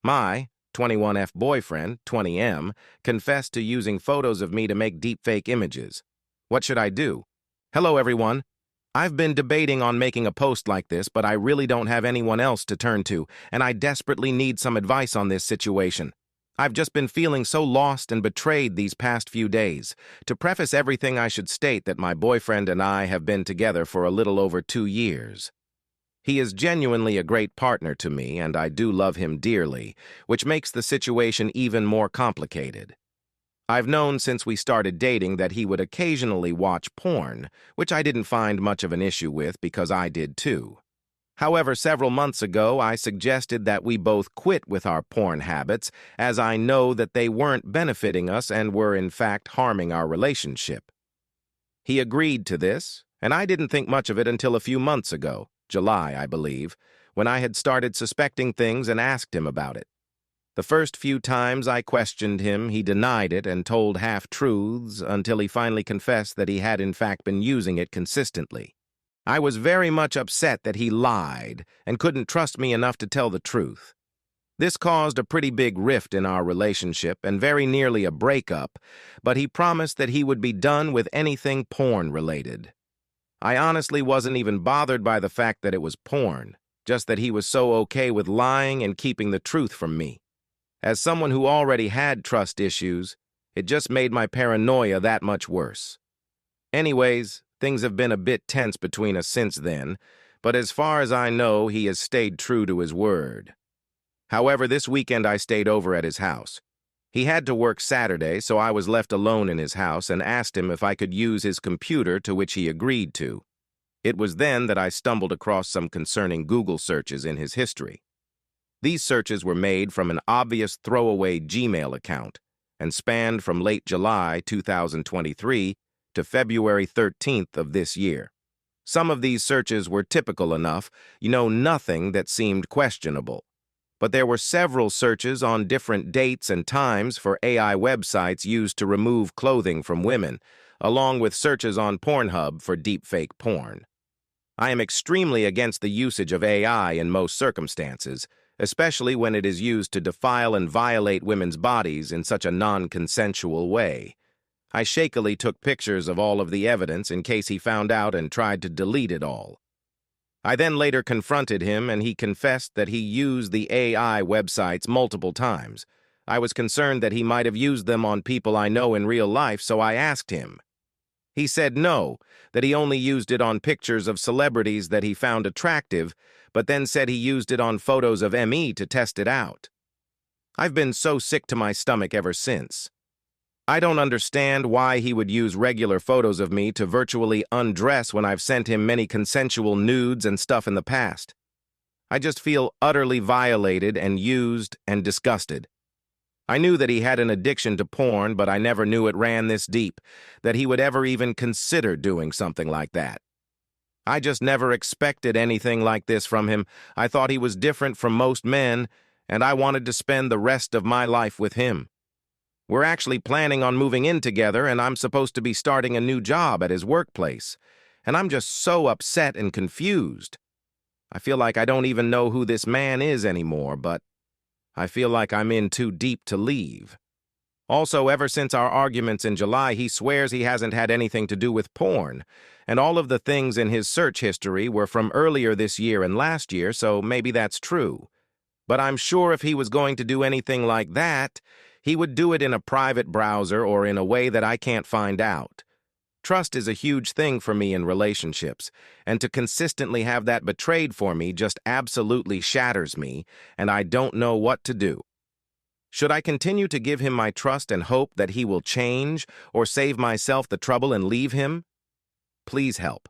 My 21F boyfriend, 20M, confessed to using photos of me to make deepfake images. What should I do? Hello, everyone. I've been debating on making a post like this, but I really don't have anyone else to turn to, and I desperately need some advice on this situation. I've just been feeling so lost and betrayed these past few days. To preface everything, I should state that my boyfriend and I have been together for a little over 2 years. He is genuinely a great partner to me, and I do love him dearly, which makes the situation even more complicated. I've known since we started dating that he would occasionally watch porn, which I didn't find much of an issue with because I did too. However, several months ago, I suggested that we both quit with our porn habits, as I know that they weren't benefiting us and were in fact harming our relationship. He agreed to this, and I didn't think much of it until a few months ago, July, I believe, when I had started suspecting things and asked him about it. The first few times I questioned him, he denied it and told half-truths until he finally confessed that he had in fact been using it consistently. I was very much upset that he lied and couldn't trust me enough to tell the truth. This caused a pretty big rift in our relationship and very nearly a breakup, but he promised that he would be done with anything porn-related. I honestly wasn't even bothered by the fact that it was porn, just that he was so okay with lying and keeping the truth from me. As someone who already had trust issues, it just made my paranoia that much worse. Anyways, things have been a bit tense between us since then, but as far as I know, he has stayed true to his word. However, this weekend I stayed over at his house. He had to work Saturday, so I was left alone in his house and asked him if I could use his computer, to which he agreed to. It was then that I stumbled across some concerning Google searches in his history. These searches were made from an obvious throwaway Gmail account and spanned from late July 2023 to February 13th of this year. Some of these searches were typical enough, nothing that seemed questionable. But there were several searches on different dates and times for AI websites used to remove clothing from women, along with searches on Pornhub for deepfake porn. I am extremely against the usage of AI in most circumstances, especially when it is used to defile and violate women's bodies in such a non-consensual way. I shakily took pictures of all of the evidence in case he found out and tried to delete it all. I then later confronted him, and he confessed that he used the AI websites multiple times. I was concerned that he might have used them on people I know in real life, so I asked him. He said no, that he only used it on pictures of celebrities that he found attractive, but then said he used it on photos of me to test it out. I've been so sick to my stomach ever since. I don't understand why he would use regular photos of me to virtually undress when I've sent him many consensual nudes and stuff in the past. I just feel utterly violated and used and disgusted. I knew that he had an addiction to porn, but I never knew it ran this deep, that he would ever even consider doing something like that. I just never expected anything like this from him. I thought he was different from most men, and I wanted to spend the rest of my life with him. We're actually planning on moving in together, and I'm supposed to be starting a new job at his workplace, and I'm just so upset and confused. I feel like I don't even know who this man is anymore, but I feel like I'm in too deep to leave. Also, ever since our arguments in July, he swears he hasn't had anything to do with porn, and all of the things in his search history were from earlier this year and last year, so maybe that's true. But I'm sure if he was going to do anything like that, he would do it in a private browser or in a way that I can't find out. Trust is a huge thing for me in relationships, and to consistently have that betrayed for me just absolutely shatters me, and I don't know what to do. Should I continue to give him my trust and hope that he will change, or save myself the trouble and leave him? Please help.